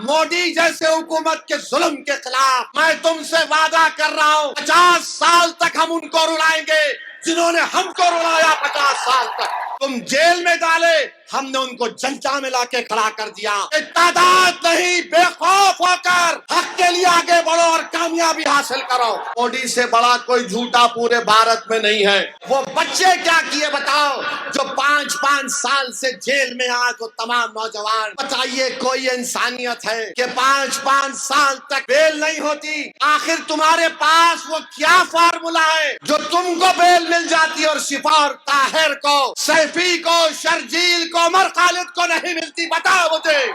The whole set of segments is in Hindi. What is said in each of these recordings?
मोदी जैसे हुकूमत के जुल्म के खिलाफ मैं तुमसे वादा कर रहा हूँ, 50 साल तक हम उनको रुलाएंगे जिन्होंने हमको रुलाया। 50 साल तक तुम जेल में डाले, हमने उनको जनता में लाके खड़ा कर दिया। तादाद नहीं, बेखौफ होकर हक के लिए आगे बढ़ो और कामयाबी हासिल करो। मोदी से बड़ा कोई झूठा पूरे भारत में नहीं है। वो बच्चे क्या किए बताओ, जो 5-5 साल से जेल में आज वो तमाम नौजवान, बताइए कोई इंसानियत है कि 5-5 साल तक बेल नहीं होती? आखिर तुम्हारे पास वो क्या फार्मूला है जो तुमको बेल मिल जाती और शिफा और ताहिर को, सैफी को, शर्जील को, उमर खालिद को नहीं मिलती? बताओ मुझे।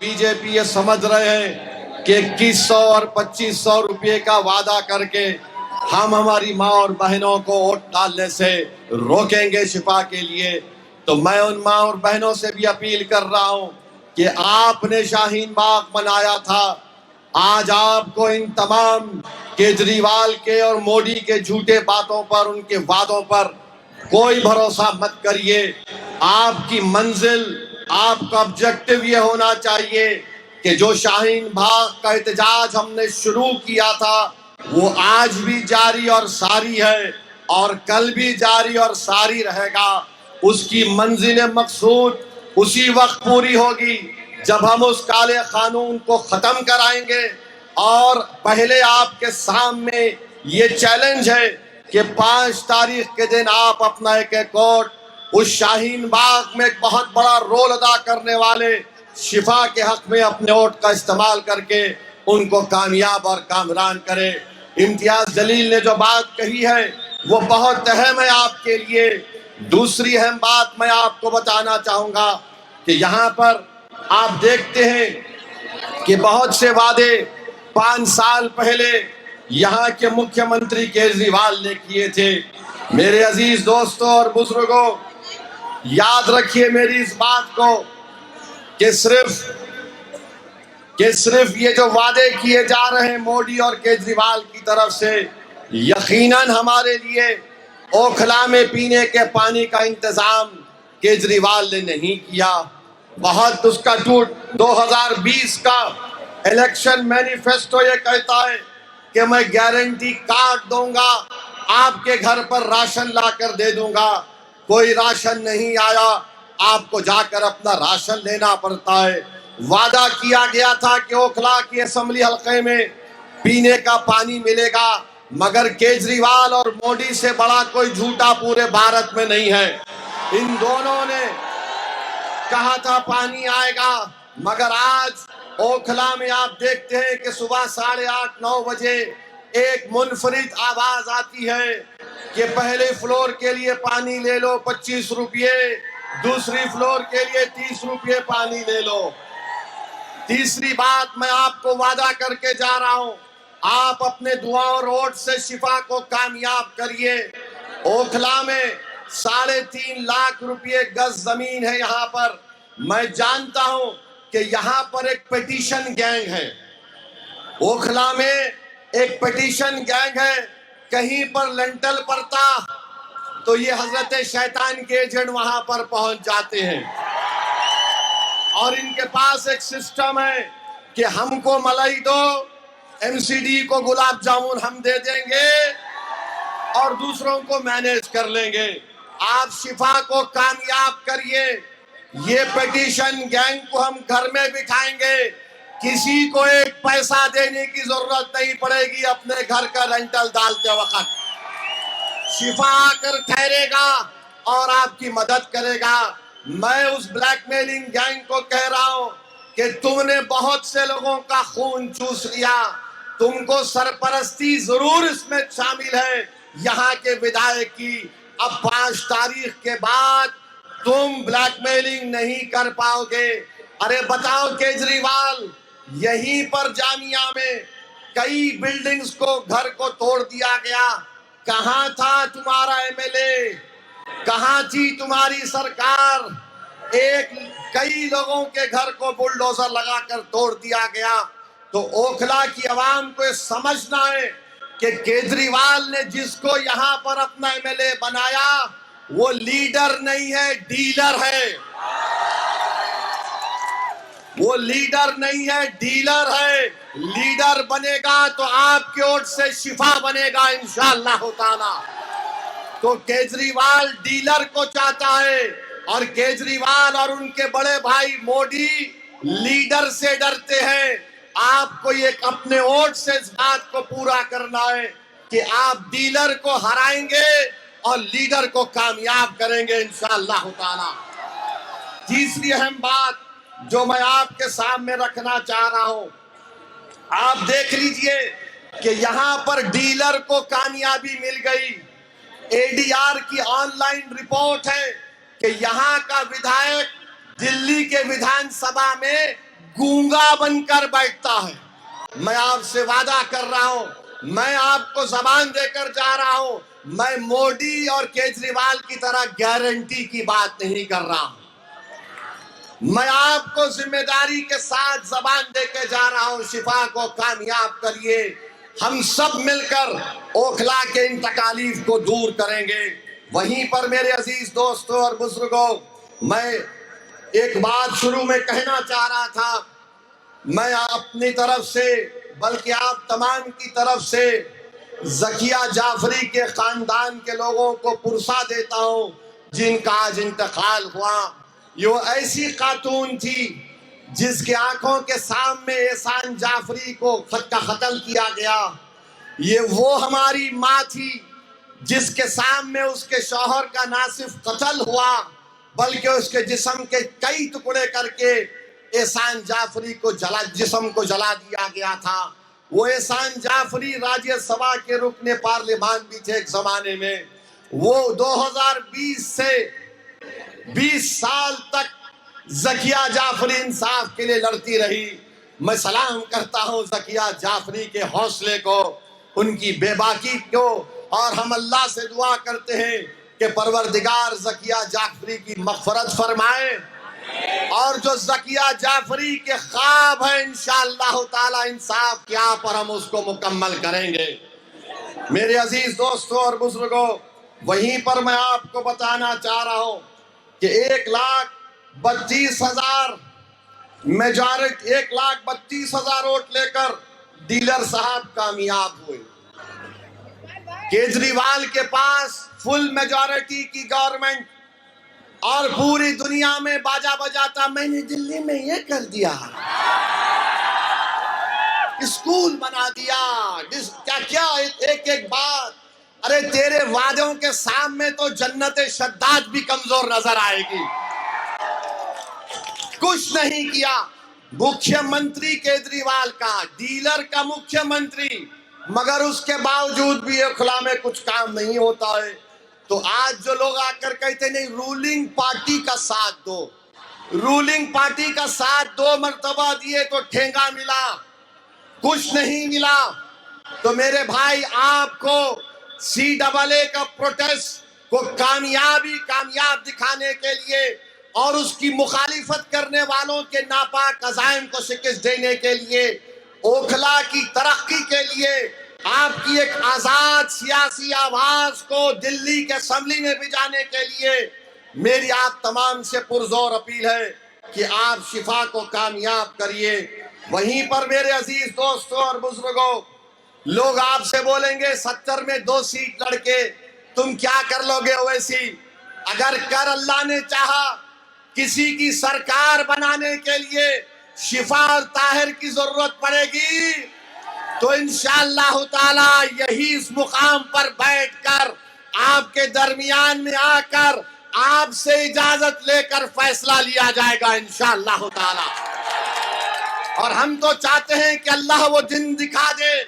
बीजेपी ये समझ रहे हैं कि 2100 और 2500 रुपए का वादा करके हम हमारी माँ और बहनों को वोट डालने से रोकेंगे शिफा के लिए। तो मैं उन माँ और बहनों से भी अपील कर रहा हूं कि आपने शाहीन बाग बनाया था, आज आपको इन तमाम केजरीवाल के और मोदी के झूठे बातों पर, उनके वादों पर कोई भरोसा मत करिए। आपकी मंजिल, आपका ऑब्जेक्टिव ये होना चाहिए कि जो शाहीन बाग का एहतजाज हमने शुरू किया था वो आज भी जारी और सारी है और कल भी जारी और सारी रहेगा। उसकी मंजिल मकसूद उसी वक्त पूरी होगी जब हम उस काले कानून को खत्म कराएंगे। और पहले आपके सामने ये चैलेंज है कि 5 तारीख के दिन आप अपना एक वोट उस शाहीन बाग में एक बहुत बड़ा रोल अदा करने वाले शिफा के हक में अपने वोट का इस्तेमाल करके उनको कामयाब और कामरान करें। इम्तियाज जलील ने जो बात कही है वो बहुत अहम है आपके लिए। दूसरी अहम बात मैं आपको बताना चाहूंगा कि यहाँ पर आप देखते हैं कि बहुत से वादे 5 साल पहले यहाँ के मुख्यमंत्री केजरीवाल ने किए थे। मेरे अजीज दोस्तों और बुजुर्गों, याद रखिए मेरी इस बात को कि सिर्फ ये जो वादे किए जा रहे हैं मोदी और केजरीवाल की तरफ से, यकीनन हमारे लिए ओखला में पीने के पानी का इंतजाम केजरीवाल ने नहीं किया। बहुत उसका टूट 2020 का इलेक्शन मैनिफेस्टो ये कहता है कि मैं गारंटी कार्ड दूंगा, आपके घर पर राशन लाकर दे दूंगा। कोई राशन नहीं आया, आपको जाकर अपना राशन लेना पड़ता है। वादा किया गया था कि ओखला की असेंबली हल्के में पीने का पानी मिलेगा, मगर केजरीवाल और मोदी से बड़ा कोई झूठा पूरे भारत में नहीं है। इन दोनों ने कहा था पानी आएगा, मगर आज ओखला में आप देखते हैं कि सुबह 8:30-9 बजे एक मुनफरिद आवाज आती है कि पहले फ्लोर के लिए पानी ले लो 25 रुपये, दूसरी फ्लोर के लिए 30 रुपये पानी ले लो। तीसरी बात मैं आपको वादा करके जा रहा हूं, आप अपने दुआ और वोट से शिफा को कामयाब करिए। ओखला में 3.5 लाख रुपये गज जमीन है यहाँ पर। मैं जानता हूं कि यहाँ पर एक पिटीशन गैंग है, ओखला में एक पिटीशन गैंग है। कहीं पर लंटल पड़ता तो ये हजरत शैतान के एजेंट वहां पर पहुंच जाते हैं और इनके पास एक सिस्टम है कि हमको मलाई दो, एमसीडी को गुलाब जामुन हम दे देंगे और दूसरों को मैनेज कर लेंगे। आप शिफा को कामयाब करिए। ये पिटीशन गैंग को हम घर में बिठाएंगे, किसी को एक पैसा देने की जरूरत नहीं पड़ेगी। अपने घर का रेंटल डालते वक्त शिफा आकर ठहरेगा और आपकी मदद करेगा। मैं उस ब्लैकमेलिंग गैंग को कह रहा हूं कि तुमने बहुत से लोगों का खून चूस लिया, तुमको सरपरस्ती जरूर इसमें शामिल है यहाँ के विधायक की। अब 5 तारीख के बाद तुम ब्लैकमेलिंग नहीं कर पाओगे। अरे बताओ केजरीवाल, यहीं पर जामिया में कई बिल्डिंग्स को, घर को तोड़ दिया गया। कहां था तुम्हारा एमएलए, कहां थी तुम्हारी सरकार? कई लोगों के घर को बुलडोजर लगाकर तोड़ दिया गया। तो ओखला की आवाम को समझना है कि केजरीवाल ने जिसको यहाँ पर अपना एमएलए बनाया वो लीडर नहीं है, डीलर है। वो लीडर नहीं है, डीलर है। लीडर बनेगा तो आपके ओट से शिफा बनेगा इंशाअल्लाह ताला। तो केजरीवाल डीलर को चाहता है और केजरीवाल और उनके बड़े भाई मोदी लीडर से डरते हैं। आपको ये अपने वोट से इस बात को पूरा करना है कि आप डीलर को हराएंगे और लीडर को कामयाब करेंगे इंशाअल्लाह ताला। तीसरी अहम बात जो मैं आपके सामने रखना चाह रहा हूं, आप देख लीजिए कि यहां पर डीलर को कामयाबी मिल गई। एडीआर की ऑनलाइन रिपोर्ट है कि यहां का विधायक दिल्ली के विधानसभा में गूंगा बनकर बैठता है। मैं आपसे वादा कर रहा हूं, मैं आपको जबान देकर जा रहा हूं, मैं मोदी और केजरीवाल की तरह गारंटी की बात नहीं कर रहा हूं। मैं आपको जिम्मेदारी के साथ जबान देकर जा रहा हूं, शिफा को कामयाब करिए। हम सब मिलकर ओखला के इन तकालीफ को दूर करेंगे। वहीं पर मेरे अजीज दोस्तों और बुजुर्गों, मैं एक बात शुरू में कहना चाह रहा था। मैं अपनी तरफ से बल्कि आप तमाम की तरफ से जकिया जाफरी के खानदान के लोगों को पुरसा देता हूं जिनका आज इंतकाल हुआ। ये ऐसी खातून थी जिसके आंखों के सामने एहसान जाफरी को कत्ल किया गया। ये वो हमारी माँ थी जिसके सामने उसके शौहर का ना सिर्फ कत्ल हुआ बल्कि उसके जिस्म के कई टुकड़े करके एहसान जाफरी को जिस्म को जला दिया गया था। वो एहसान जाफरी राज्यसभा के रुकने पार्लियामान भी थे एक जमाने में। वो 2020 से 20 साल तक जकिया जाफरी इंसाफ के लिए लड़ती रही। मैं सलाम करता हूं जकिया जाफरी के हौसले को, उनकी बेबाकी को, और हम अल्लाह से दुआ करते हैं कि परवरदिगार जकिया जाफरी की मग़फ़िरत फरमाए और जो जकिया जाफरी के ख्वाब है इंशाअल्लाह ताला इंसाफ के यहाँ पर हम उसको मुकम्मल करेंगे। मेरे अजीज दोस्तों और बुजुर्गों, वहीं पर मैं आपको बताना चाह रहा हूं कि 1,32,000 मेजॉरिटी 1,32,000 वोट लेकर डीलर साहब कामयाब हुए। केजरीवाल के पास फुल मेजॉरिटी की गवर्नमेंट और पूरी दुनिया में बाजा बजाता, मैंने दिल्ली में ये कर दिया, स्कूल बना दिया, क्या क्या एक एक बात। अरे तेरे वादों के सामने तो जन्नत शद्दाद भी कमजोर नजर आएगी। कुछ नहीं किया। मुख्यमंत्री केजरीवाल का, डीलर का मुख्यमंत्री, मगर उसके बावजूद भी खुला में कुछ काम नहीं होता है। तो आज जो लोग आकर कहते नहीं रूलिंग पार्टी का साथ दो, रूलिंग पार्टी का साथ 2 मर्तबा दिए तो ठेंगा मिला, कुछ नहीं मिला। तो मेरे भाई आपको CAA का प्रोटेस्ट को कामयाब दिखाने के लिए और उसकी मुखालिफत करने वालों के नापाक अज़ाइम को शिकस्त देने के लिए, ओखला की तरक्की के लिए, आपकी एक आजाद सियासी आवाज को दिल्ली के असेंबली में भिजाने के लिए मेरी आप तमाम से पुरजोर अपील है कि आप शिफा को कामयाब करिए। वहीं पर मेरे अजीज दोस्तों और बुजुर्गों, लोग आपसे बोलेंगे 70 में 2 सीट लड़के तुम क्या कर लोगे ओवैसी। अगर कर अल्लाह ने चाहा किसी की सरकार बनाने के लिए शिफा और ताहिर की जरूरत पड़ेगी तो इंशाअल्लाह ताला यही इस मुकाम पर बैठकर आपके दरमियान में आकर आपसे इजाजत लेकर फैसला लिया जाएगा इंशाअल्लाह ताला। और हम तो चाहते हैं कि अल्लाह वो दिन दिखा दे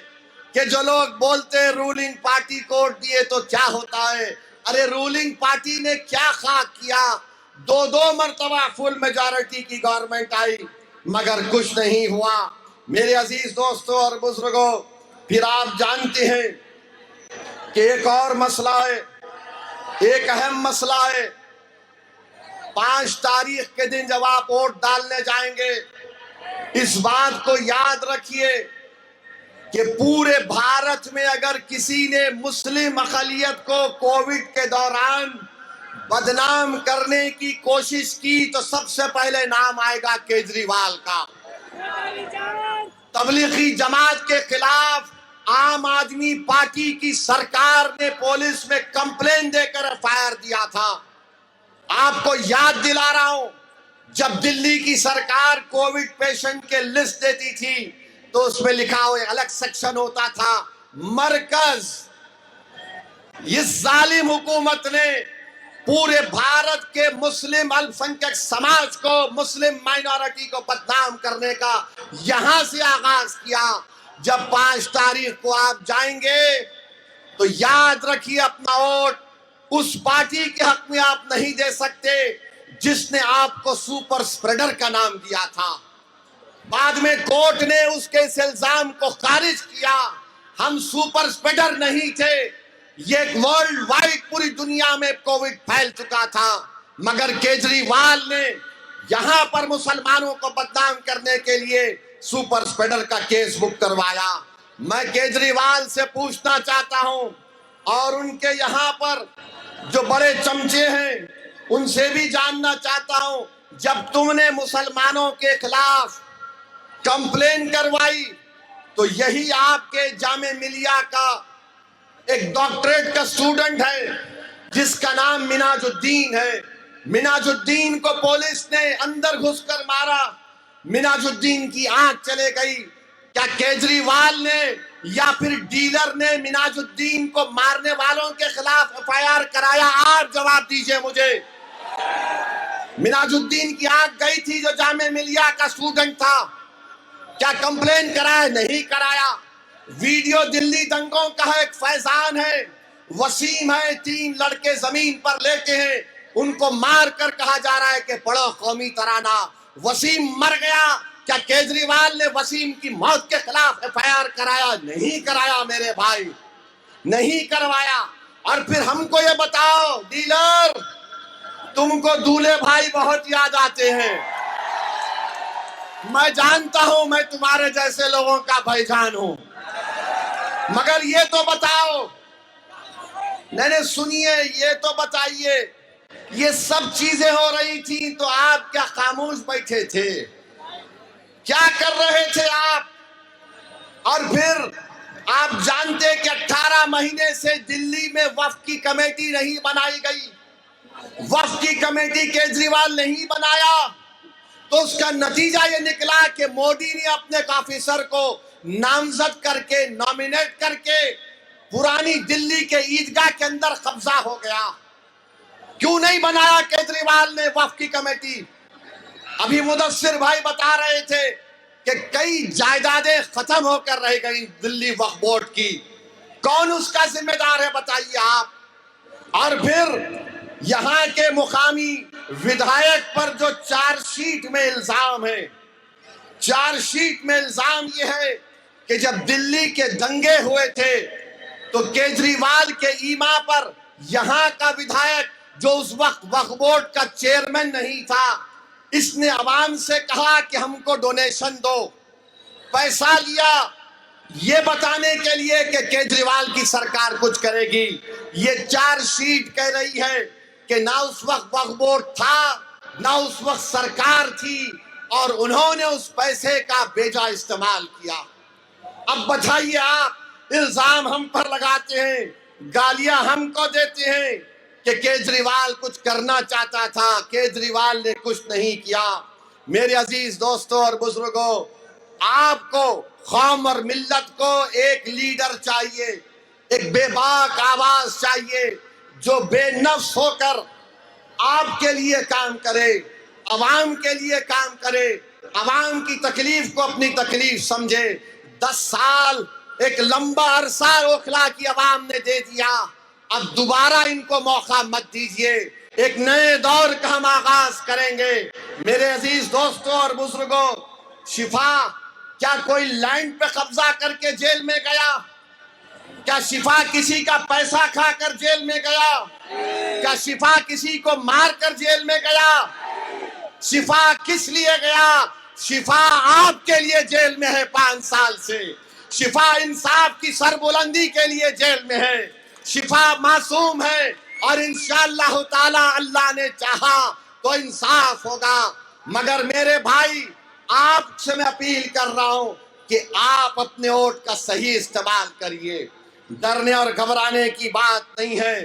कि जो लोग बोलते हैं रूलिंग पार्टी को वोट दिए तो क्या होता है। अरे रूलिंग पार्टी ने क्या खाक किया, 2 मर्तबा फुल मेजॉरिटी की गवर्नमेंट आई मगर कुछ नहीं हुआ। मेरे अजीज दोस्तों और बुजुर्गों, फिर आप जानते हैं कि एक और मसला है, एक अहम मसला है। 5 तारीख के दिन जब आप वोट डालने जाएंगे, इस बात को याद रखिए कि पूरे भारत में अगर किसी ने मुस्लिम अक़लियत को कोविड के दौरान बदनाम करने की कोशिश की तो सबसे पहले नाम आएगा केजरीवाल का। तबलीगी जमात के खिलाफ आम आदमी पार्टी की सरकार ने पुलिस में कंप्लेन देकर एफआईआर दिया था। आपको याद दिला रहा हूं, जब दिल्ली की सरकार कोविड पेशेंट के लिस्ट देती थी तो उसमें लिखा हुआ अलग सेक्शन होता था मरकज। इस जालिम हुकूमत ने पूरे भारत के मुस्लिम अल्पसंख्यक समाज को, मुस्लिम माइनॉरिटी को बदनाम करने का यहां से आगाज किया। जब 5 तारीख को आप जाएंगे तो याद रखिए, अपना वोट उस पार्टी के हक में आप नहीं दे सकते जिसने आपको सुपर स्प्रेडर का नाम दिया था। बाद में कोर्ट ने उसके इस इल्जाम को खारिज किया। हम सुपर स्प्रेडर नहीं थे, ये वर्ल्ड वाइड पूरी दुनिया में कोविड फैल चुका था, मगर केजरीवाल ने यहां पर मुसलमानों को बदनाम करने के लिए सुपर स्प्रेडर का केस बुक करवाया। मैं केजरीवाल से पूछना चाहता हूं और उनके यहां पर जो बड़े चमचे हैं उनसे भी जानना चाहता हूं, जब तुमने मुसलमानों के खिलाफ कंप्लेन करवाई तो यही आपके जामे मिलिया का एक डॉक्टरेट का स्टूडेंट है जिसका नाम मिनाजुद्दीन है। मिनाजुद्दीन को पुलिस ने अंदर घुसकर मारा, मिनाजुद्दीन की आंख चले गई। क्या केजरीवाल ने या फिर डीलर ने मिनाजुद्दीन को मारने वालों के खिलाफ एफआईआर कराया? आप जवाब दीजिए मुझे। मिनाजुद्दीन की आंख गई थी जो जामे मिलिया का स्टूडेंट था, क्या कंप्लेन कराया? नहीं कराया। वीडियो दिल्ली दंगों का है, एक फैजान है, वसीम है, 3 लड़के जमीन पर लेटे हैं, उनको मार कर कहा जा रहा है कि पढ़ो कौमी तराना। वसीम मर गया, क्या केजरीवाल ने वसीम की मौत के खिलाफ एफआईआर कराया? नहीं कराया मेरे भाई, नहीं करवाया। और फिर हमको ये बताओ डीलर, तुमको दूल्हे भाई बहुत याद आते हैं। मैं जानता हूं मैं तुम्हारे जैसे लोगों का भाईजान हूं, मगर ये तो बताओ, नहीं सुनिए, ये तो बताइए, ये सब चीजें हो रही थी तो आप क्या खामोश बैठे थे? क्या कर रहे थे आप? और फिर आप जानते कि 18 महीने से दिल्ली में वक्फ की कमेटी नहीं बनाई गई। वक्फ की कमेटी केजरीवाल नहीं बनाया तो उसका नतीजा ये निकला कि मोदी ने अपने एक ऑफिसर को नामजद करके, नॉमिनेट करके पुरानी दिल्ली के ईदगाह के अंदर कब्जा हो गया। क्यों नहीं बनाया केजरीवाल ने वक्फ की कमेटी? अभी मुदस्सिर भाई बता रहे थे कि कई जायदादें खत्म होकर रह गई दिल्ली वक्फ बोर्ड की। कौन उसका जिम्मेदार है बताइए आप? और फिर यहां के मुकामी विधायक पर जो चार्जशीट में इल्जाम है, चार्जशीट में इल्जाम यह है कि जब दिल्ली के दंगे हुए थे तो केजरीवाल के ईमा पर यहां का विधायक जो उस वक्त वक्फ बोर्ड का चेयरमैन नहीं था, इसने आवाम से कहा कि हमको डोनेशन दो। पैसा लिया ये बताने के लिए कि केजरीवाल की सरकार कुछ करेगी। ये चार्जशीट कह रही है कि ना उस वक्त वक्फ बोर्ड था, ना उस वक्त सरकार थी और उन्होंने उस पैसे का बेजा इस्तेमाल किया। अब बताइए आप, इल्जाम हम पर लगाते हैं, गालियां हमको देते हैं कि केजरीवाल कुछ करना चाहता था, केजरीवाल ने कुछ नहीं किया। मेरे अजीज दोस्तों और बुजुर्गों, आपको, कौम और मिल्लत को एक लीडर चाहिए, एक बेबाक आवाज चाहिए जो बेनफ्स होकर आपके लिए काम करे, अवाम के लिए काम करे, अवाम की तकलीफ को अपनी तकलीफ समझे। 10 साल एक लंबा अरसा ओखला की अवाम ने दे दिया, अब दोबारा इनको मौका मत दीजिए। एक नए दौर का हम आगाज करेंगे। मेरे अजीज दोस्तों और बुजुर्गों, शिफा क्या कोई लैंड पे कब्जा करके जेल में गया? क्या शिफा किसी का पैसा खाकर जेल में गया? क्या शिफा किसी को मारकर जेल में गया? शिफा किस लिए गया? शिफा आपके लिए जेल में है 5 साल से। शिफा इंसाफ की सरबुलंदी के लिए जेल में है। शिफा मासूम है, और इंशाअल्लाह ताला अल्लाह ने चाहा तो इंसाफ होगा। मगर मेरे भाई, आपसे मैं अपील कर रहा हूं कि आप अपने वोट का सही इस्तेमाल करिए। डरने और घबराने की बात नहीं है,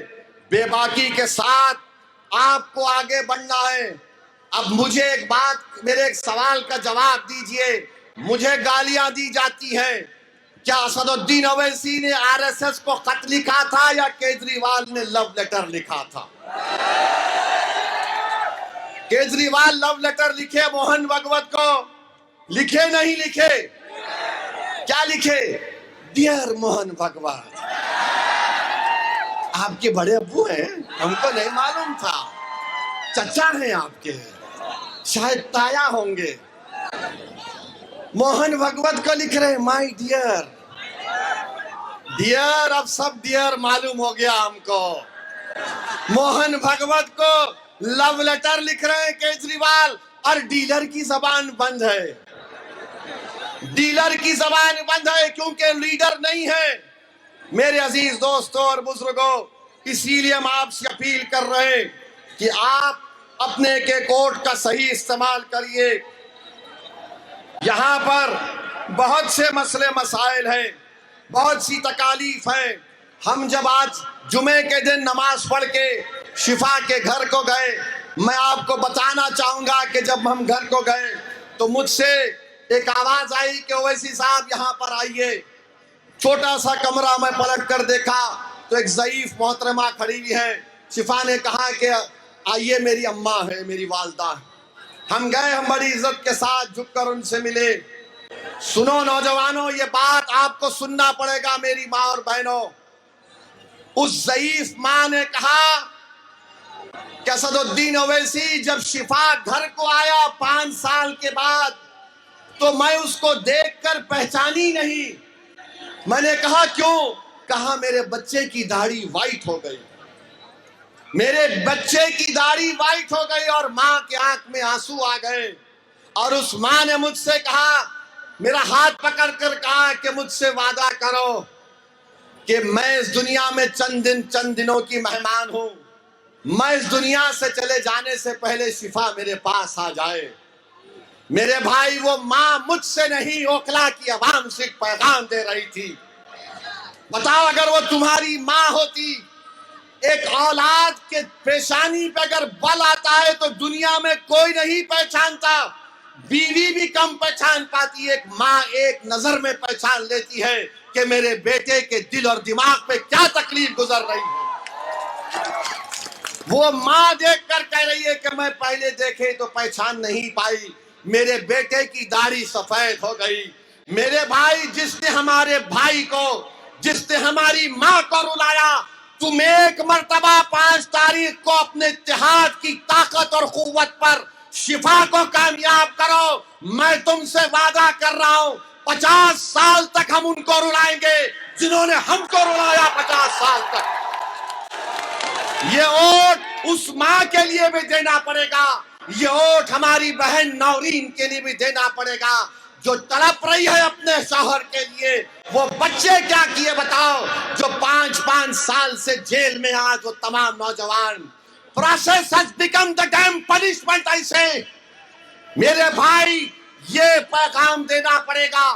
बेबाकी के साथ आपको आगे बढ़ना है। अब मुझे एक बात, मेरे एक सवाल का जवाब दीजिए। मुझे गालियां दी जाती हैं, क्या असदुद्दीन ओवैसी ने आरएसएस को खत लिखा था या केजरीवाल ने लव लेटर लिखा था? केजरीवाल लव लेटर लिखे मोहन भागवत को? लिखे नहीं लिखे? क्या लिखे? डियर मोहन भागवत। आपके बड़े अब्बू हैं, हमको नहीं मालूम था। चचा हैं आपके, शायद ताया होंगे। मोहन भागवत को लिख रहे माय डियर। डियर, अब सब डियर मालूम हो गया हमको। मोहन भागवत को लव लेटर लिख रहे हैं केजरीवाल, और डीलर की जबान बंद है। डीलर की जबान बंद है क्योंकि लीडर नहीं है। मेरे अजीज दोस्तों और बुजुर्गों, इसीलिए हम आपसे अपील कर रहे हैं कि आप अपने के कोर्ट का सही इस्तेमाल करिए। यहाँ पर बहुत से मसले मसाइल हैं, बहुत सी तकालीफ है। हम जब आज जुमे के दिन नमाज पढ़ के शिफा के घर को गए, मैं आपको बताना चाहूंगा कि जब हम घर को गए तो मुझसे एक आवाज आई कि ओवैसी साहब यहाँ पर आइए। छोटा सा कमरा मैं पलट कर देखा तो एक ज़ईफ मोहतरमा खड़ी हुई है। शिफा ने कहा कि आइए, मेरी अम्मा है, मेरी वालदा है। हम गए, हम बड़ी इज्जत के साथ झुककर उनसे मिले। सुनो नौजवानों, ये बात आपको सुनना पड़ेगा मेरी माँ और बहनों। उस ज़ईफ माँ ने कहा कि असदुद्दीन ओवैसी जब शिफा घर को आया 5 साल के बाद, तो मैं उसको देखकर पहचानी नहीं। मैंने कहा क्यों? कहा मेरे बच्चे की दाढ़ी वाइट हो गई। मेरे बच्चे की दाढ़ी वाइट हो गई और माँ के आंख में आंसू आ गए। और उस माँ ने मुझसे कहा, मेरा हाथ पकड़कर कहा कि मुझसे वादा करो कि मैं इस दुनिया में चंद दिनों की मेहमान हूं। मैं इस दुनिया से चले जाने से पहले शिफा मेरे पास आ जाए। मेरे भाई, वो माँ मुझसे नहीं, ओखला की आवाम से पैगाम दे रही थी। बताओ, अगर वो तुम्हारी माँ होती, एक औलाद के पेशानी पे अगर बल आता है तो दुनिया में कोई नहीं पहचानता। बीवी भी कम पहचान पाती। एक माँ एक नजर में पहचान लेती है कि मेरे बेटे के दिल और दिमाग पे क्या तकलीफ गुजर रही है। वो माँ देखकर कह रही है कि मैं पहले देखे तो पहचान नहीं पाई, मेरे बेटे की दाढ़ी सफेद हो गई। मेरे भाई, जिसने हमारे भाई को, जिसने हमारी माँ को रुलाया, तुम एक मर्तबा 5 तारीख को अपने इत्तेहाद की ताकत और कुव्वत पर शिफा को कामयाब करो। मैं तुमसे वादा कर रहा हूं, 50 साल तक हम उनको रुलाएंगे जिन्होंने हमको रुलाया 50 साल तक। ये वोट उस माँ के लिए भी देना पड़ेगा, ये वोट हमारी बहन नौरीन के लिए भी देना पड़ेगा जो तड़प रही है अपने शौहर के लिए। वो बच्चे क्या किए बताओ, जो 5-5 साल से जेल में, आज वो तमाम नौजवान। Process has become the dam punishment. ऐसे मेरे भाई, ये पैगाम देना पड़ेगा,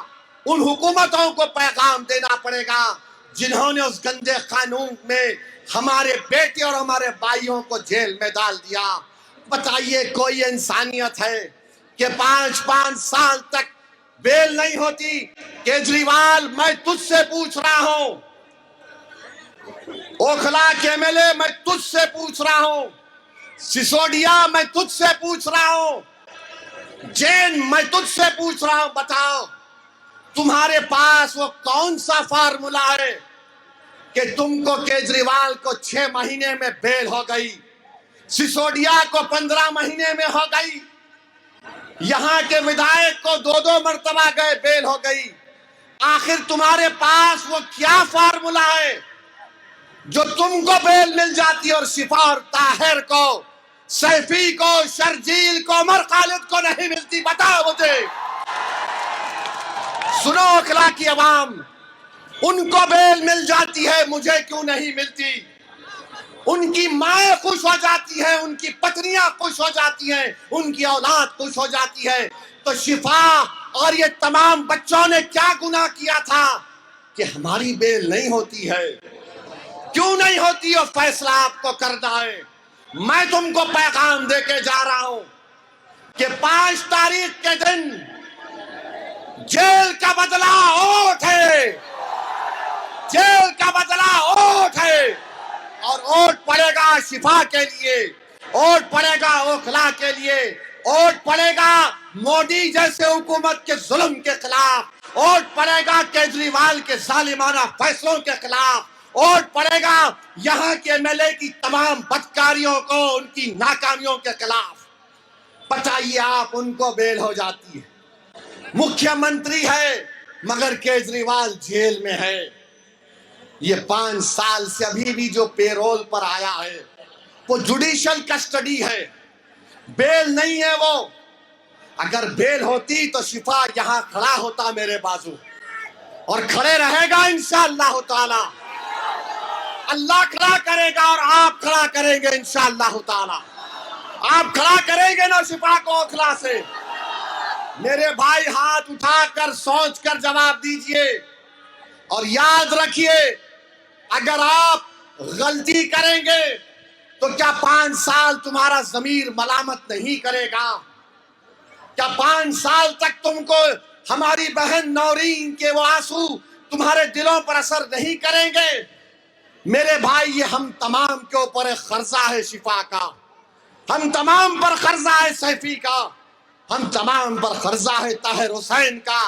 उन हुकूमतों को पैगाम देना पड़ेगा जिन्होंने उस गंदे कानून में हमारे बेटे और हमारे भाइयों को जेल में डाल दिया। बताइए, कोई इंसानियत है कि 5-5 साल तक बेल नहीं होती? केजरीवाल, मैं तुझसे पूछ रहा हूं, ओखला के एमएलए, मैं तुझसे पूछ रहा हूं, सिसोदिया, मैं तुझसे पूछ रहा हूं, जैन, मैं तुझसे पूछ रहा हूं, बताओ तुम्हारे पास वो कौन सा फार्मूला है कि तुमको केजरीवाल को 6 महीने में बेल हो गई, सिसोदिया को 15 महीने में हो गई, यहाँ के विधायक को 2-2 मर्तबा गए बेल हो गई। आखिर तुम्हारे पास वो क्या फार्मूला है जो तुमको बेल मिल जाती है और शिफा और ताहिर को, सैफी को, शर्जील को, उमर खालिद को नहीं मिलती? बताओ मुझे। सुनो ओखला की आवाम, उनको बेल मिल जाती है, मुझे क्यों नहीं मिलती? उनकी माँ खुश हो जाती है, उनकी पत्नियां खुश हो जाती हैं, उनकी औलाद खुश हो जाती है। तो शिफा और ये तमाम बच्चों ने क्या गुनाह किया था कि हमारी बेल नहीं होती है? क्यों नहीं होती? और फैसला आपको करना है। मैं तुमको पैगाम देके जा रहा हूं कि 5 तारीख के दिन जेल का बदला ओट है, जेल का बदला ओट है। और वोट पड़ेगा शिफा के लिए, वोट पड़ेगा ओखला के लिए, वोट पड़ेगा मोदी जैसे हुकूमत के जुल्म के खिलाफ, वोट पड़ेगा केजरीवाल के जालिमाना फैसलों के खिलाफ, वोट पड़ेगा यहाँ के एमएलए की तमाम बदकारियों को, उनकी नाकामियों के खिलाफ। बताइए आप, उनको बेल हो जाती है, मुख्यमंत्री है मगर केजरीवाल जेल में है। ये 5 साल से अभी भी जो पेरोल पर आया है वो जुडिशियल कस्टडी है, बेल नहीं है वो। अगर बेल होती तो शिफा यहां खड़ा होता मेरे बाजू, और खड़े रहेगा इंशाअल्लाह ताला। अल्लाह खड़ा करेगा और आप खड़ा करेंगे इंशाअल्लाह ताला। आप खड़ा करेंगे ना शिफा को ओखला से? मेरे भाई हाथ उठाकर सोच कर जवाब दीजिए, और याद रखिए अगर आप गलती करेंगे तो क्या 5 साल तुम्हारा जमीर मलामत नहीं करेगा? क्या 5 साल तक तुमको हमारी बहन नौरीन के वो आंसू तुम्हारे दिलों पर असर नहीं करेंगे? मेरे भाई, ये हम तमाम के ऊपर एक कर्जा है शिफा का, हम तमाम पर कर्जा है सैफी का, हम तमाम पर कर्जा है ताहिर हुसैन का।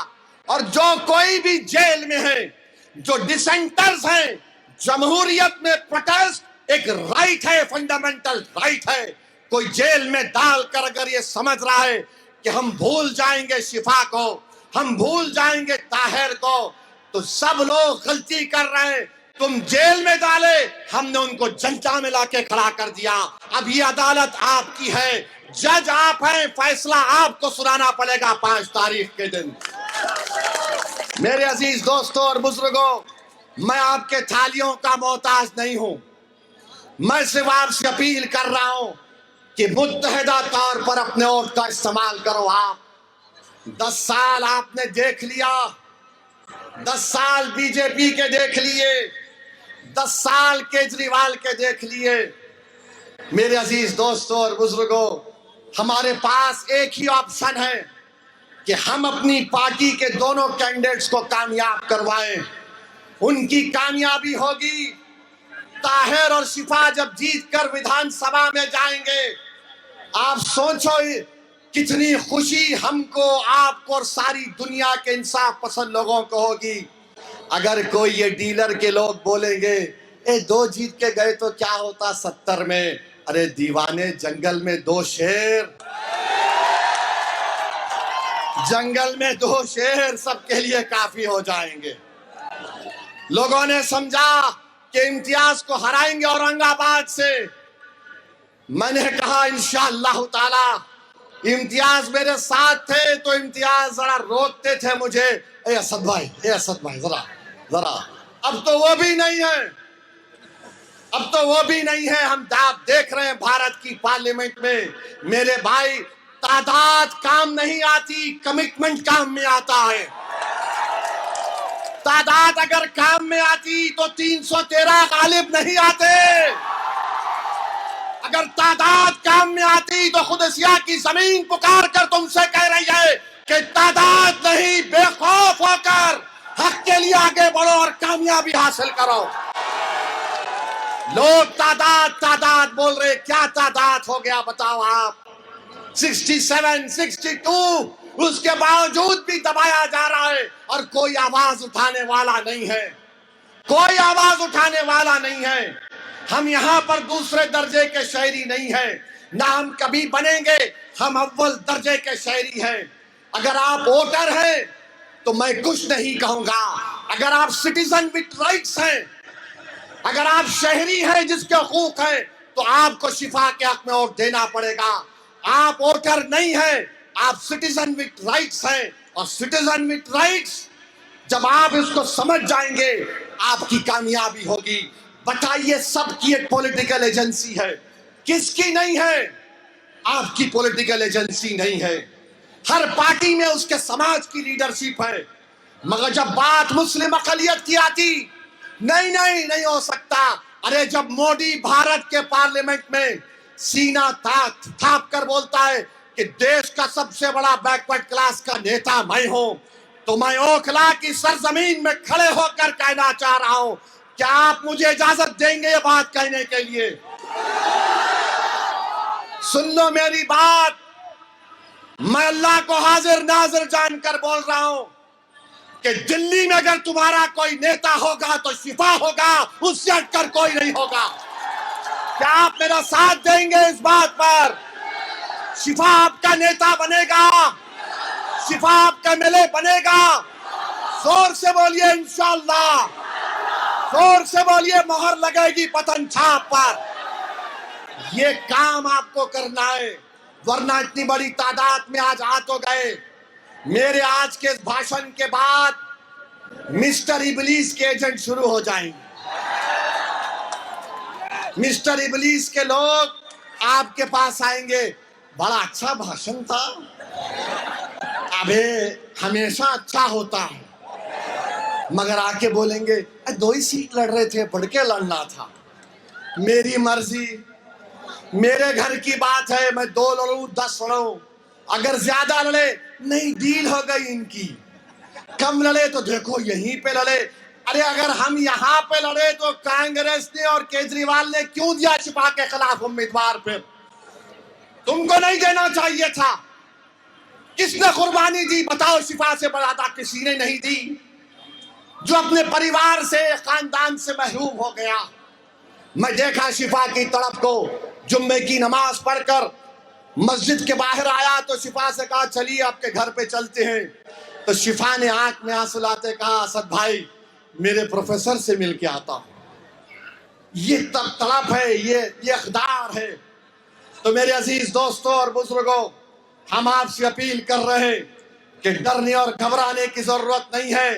और जो कोई भी जेल में है, जो डिसेंटर्स हैं, जमहूरियत में प्रोटेस्ट एक राइट है, फंडामेंटल राइट है। कोई जेल में डालकर अगर ये समझ रहा है कि हम भूल जाएंगे शिफा को, हम भूल जाएंगे ताहिर को, तो सब लोग गलती कर रहे हैं। तुम जेल में डाले, हमने उनको जनता में लाके खड़ा कर दिया। अब ये अदालत आपकी है, जज आप हैं, फैसला आपको सुनाना पड़ेगा 5 तारीख के दिन। मेरे अजीज दोस्तों और बुजुर्गों, मैं आपके थालियों का मोहताज नहीं हूं। मैं सिर्फ आपसे अपील कर रहा हूं कि मुत्तहिदा तौर पर अपने वोट का इस्तेमाल करो। आप 10 साल आपने देख लिया, 10 साल बीजेपी के देख लिए, 10 साल केजरीवाल के देख लिए। मेरे अजीज दोस्तों और बुजुर्गों, हमारे पास एक ही ऑप्शन है कि हम अपनी पार्टी के दोनों कैंडिडेट्स को कामयाब करवाएं। उनकी कामयाबी होगी, ताहिर और शिफा जब जीतकर विधानसभा में जाएंगे, आप सोचो कितनी खुशी हमको, आपको और सारी दुनिया के इंसाफ पसंद लोगों को होगी। अगर कोई ये डीलर के लोग बोलेंगे ए 2 जीत के गए तो क्या होता 70 में, अरे दीवाने, जंगल में 2 शेर, जंगल में 2 शेर सबके लिए काफी हो जाएंगे। लोगों ने समझा कि इम्तियाज को हराएंगे औरंगाबाद से। मैंने कहा इंशाअल्लाह ताला, इम्तियाज मेरे साथ थे तो इम्तियाज जरा रोकते थे मुझे, ए असद भाई, ए असद भाई, जरा जरा। अब तो वो भी नहीं है, अब तो वो भी नहीं है। हम आप देख रहे हैं भारत की पार्लियामेंट में, मेरे भाई, तादाद काम नहीं आती, कमिटमेंट काम में आता है। तादाद अगर काम में आती तो 313 गालिब नहीं आते। अगर तादाद काम में आती तो खुदसिया की जमीन पुकार कर तुमसे कह रही है कि तादाद नहीं, बेखौफ होकर हक के लिए आगे बढ़ो और कामयाबी हासिल करो। लोग तादाद तादाद बोल रहे, क्या तादाद हो गया बताओ आप? 67, 62, उसके बावजूद भी दबाया जा रहा है और कोई आवाज उठाने वाला नहीं है, कोई आवाज उठाने वाला नहीं है। हम यहाँ पर दूसरे दर्जे के शहरी नहीं है, ना हम कभी बनेंगे, हम अव्वल दर्जे के शहरी हैं। अगर आप वोटर हैं तो मैं कुछ नहीं कहूंगा। अगर आप सिटीजन विद राइट्स हैं, अगर आप शहरी हैं जिसके हकूक हैं, तो आपको शिफा के हक में वोट देना पड़ेगा। आप वोटर नहीं हैं, आप सिटीजन विद राइट्स हैं, और सिटीजन विद राइट्स जब आप इसको समझ जाएंगे, आपकी कामयाबी होगी। बताइए, सबकी एक पॉलिटिकल एजेंसी है, किसकी नहीं है? आपकी पॉलिटिकल एजेंसी नहीं है। हर पार्टी में उसके समाज की लीडरशिप है, मगर जब बात मुस्लिम अक़लियत की आती, नहीं नहीं नहीं हो सकता। अरे जब मोदी भारत के पार्लियामेंट में सीना थाप कर बोलता है कि देश का सबसे बड़ा बैकवर्ड क्लास का नेता मैं हूं, तो मैं ओखला की सरजमीन में खड़े होकर कहना चाह रहा हूं, क्या आप मुझे इजाजत देंगे ये बात कहने के लिए? सुन लो मेरी बात, मैं अल्लाह को हाजिर नाजिर जानकर बोल रहा हूं कि दिल्ली में अगर तुम्हारा कोई नेता होगा तो शिफा होगा, उससे हटकर कोई नहीं होगा। क्या आप मेरा साथ देंगे इस बात पर? शिफा आपका नेता बनेगा, शिफा आपका एमएलए बनेगा। जोर से बोलिए इंशाअल्लाह, जोर से बोलिए मोहर लगेगी पतन छाप पर। ये काम आपको करना है, वरना इतनी बड़ी तादाद में आज आ तो गए। मेरे आज के भाषण के बाद मिस्टर इबलीस के एजेंट शुरू हो जाएंगे। मिस्टर इबलीस के लोग आपके पास आएंगे, बड़ा अच्छा भाषण था, अबे हमेशा अच्छा होता है, मगर आके बोलेंगे 2 ही सीट लड़ रहे थे, बढ़ के लड़ना था, मेरी मर्जी, मेरे घर की बात है, मैं 2 लड़ूं 10 लड़ूं, अगर ज्यादा लड़े नहीं डील हो गई इनकी, कम लड़े तो देखो यहीं पे लड़े। अरे अगर हम यहाँ पे लड़े तो कांग्रेस ने और केजरीवाल ने क्यों दिया शिफा के खिलाफ उम्मीदवार? फिर तुमको नहीं देना चाहिए था। किसने कुर्बानी दी बताओ? शिफा से ज्यादा किसी ने नहीं दी, जो अपने परिवार से खानदान से महरूम हो गया। मैं देखा शिफा की तड़प को, जुम्मे की नमाज पढ़कर मस्जिद के बाहर आया तो शिफा से कहा चलिए आपके घर पे चलते हैं। तो शिफा ने आंख में आंसू लाते कहा असद भाई मेरे प्रोफेसर से मिल के आता हूं। ये तब तड़प है, ये इक़दार है। तो मेरे अजीज दोस्तों और बुजुर्गों, हम आपसे अपील कर रहे हैं कि डरने और घबराने की जरूरत नहीं है।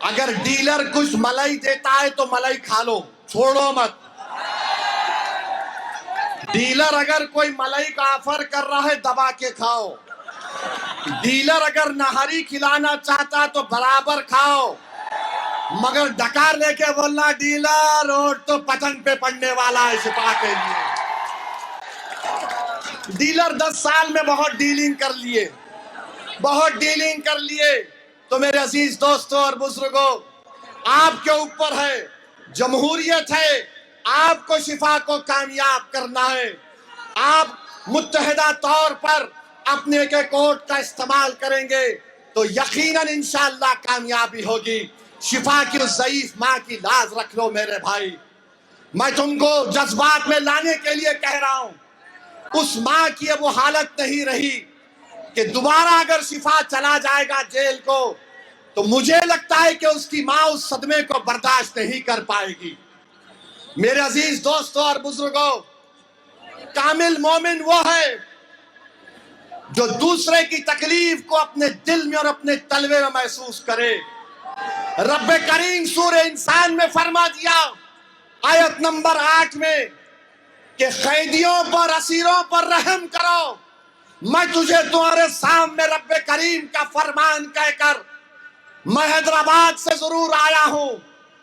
अगर डीलर कुछ मलाई देता है तो मलाई खा लो, छोड़ो मत। डीलर अगर कोई मलाई का ऑफर कर रहा है दबा के खाओ। डीलर अगर नहरी खिलाना चाहता तो बराबर खाओ, मगर डकार लेके बोलना डीलर रोड तो पतन पे पड़ने वाला है शिफा के लिए। डीलर 10 साल में बहुत डीलिंग कर लिए, बहुत डीलिंग कर लिए। तो मेरे अजीज दोस्तों और बुजुर्गों, आपके ऊपर है, जमहूरियत है, आपको शिफा को कामयाब करना है। आप मुत्तहिदा तौर पर अपने के कोर्ट का इस्तेमाल करेंगे तो यकीनन इंशाअल्लाह कामयाबी होगी। शिफा की उस ज़ईफ माँ की लाज रख लो मेरे भाई। मैं तुमको जज्बात में लाने के लिए कह रहा हूं, उस माँ की वो हालत नहीं रही कि दोबारा अगर शिफा चला जाएगा जेल को तो मुझे लगता है कि उसकी माँ उस सदमे को बर्दाश्त नहीं कर पाएगी। मेरे अजीज दोस्तों और बुजुर्गों, कामिल मोमिन वो है जो दूसरे की तकलीफ को अपने दिल में और अपने तलवे में महसूस करे। रब्बे करीम सूरे इंसान में फरमा दिया आयत नंबर 8 में कि कैदियों पर, असीरों पर रहम करो। मैं तुझे तुम्हारे सामने रब्बे करीम का फरमान कहकर मैं हैदराबाद से जरूर आया हूं,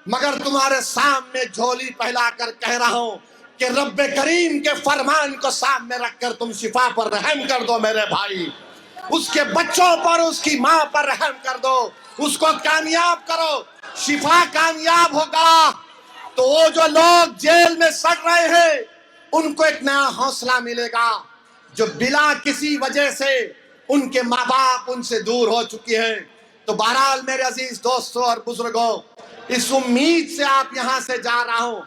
मगर तुम्हारे सामने झोली फैलाकर कह रहा हूं कि रब्बे करीम के फरमान को सामने रखकर तुम शिफा पर रहम कर दो मेरे भाई। उसके बच्चों पर, उसकी माँ पर रहम कर दो, उसको कामयाब करो। शिफा कामयाब होगा तो वो जो लोग जेल में सड़ रहे हैं उनको एक नया हौसला मिलेगा, जो बिला किसी वजह से उनके माँ बाप उनसे दूर हो चुके हैं। तो बहरहाल मेरे अजीज दोस्तों और बुजुर्गों, इस उम्मीद से आप यहां से जा रहा हूं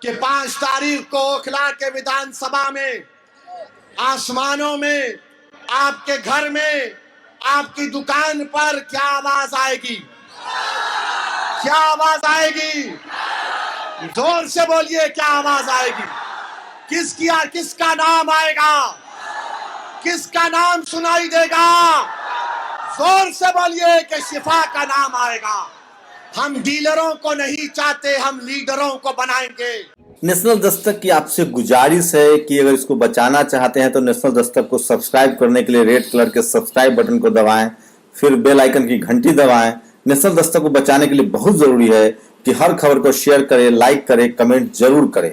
कि 5 तारीख को ओखला के विधानसभा में, आसमानों में, आपके घर में, आपकी दुकान पर क्या आवाज आएगी? क्या आवाज आएगी? जोर से बोलिए, क्या आवाज आएगी? किसका नाम आएगा? किसका नाम सुनाई देगा? जोर से बोलिए कि शिफा का नाम आएगा। हम डीलरों को नहीं चाहते, हम लीडरों को बनाएंगे। नेशनल दस्तक की आपसे गुजारिश है कि अगर इसको बचाना चाहते हैं तो नेशनल दस्तक को सब्सक्राइब करने के लिए रेड कलर के सब्सक्राइब बटन को दबाएं, फिर बेल आइकन की घंटी दबाएं। नेशनल दस्तक को बचाने के लिए बहुत जरूरी है कि हर खबर को शेयर करें, लाइक करें, कमेंट जरूर करें।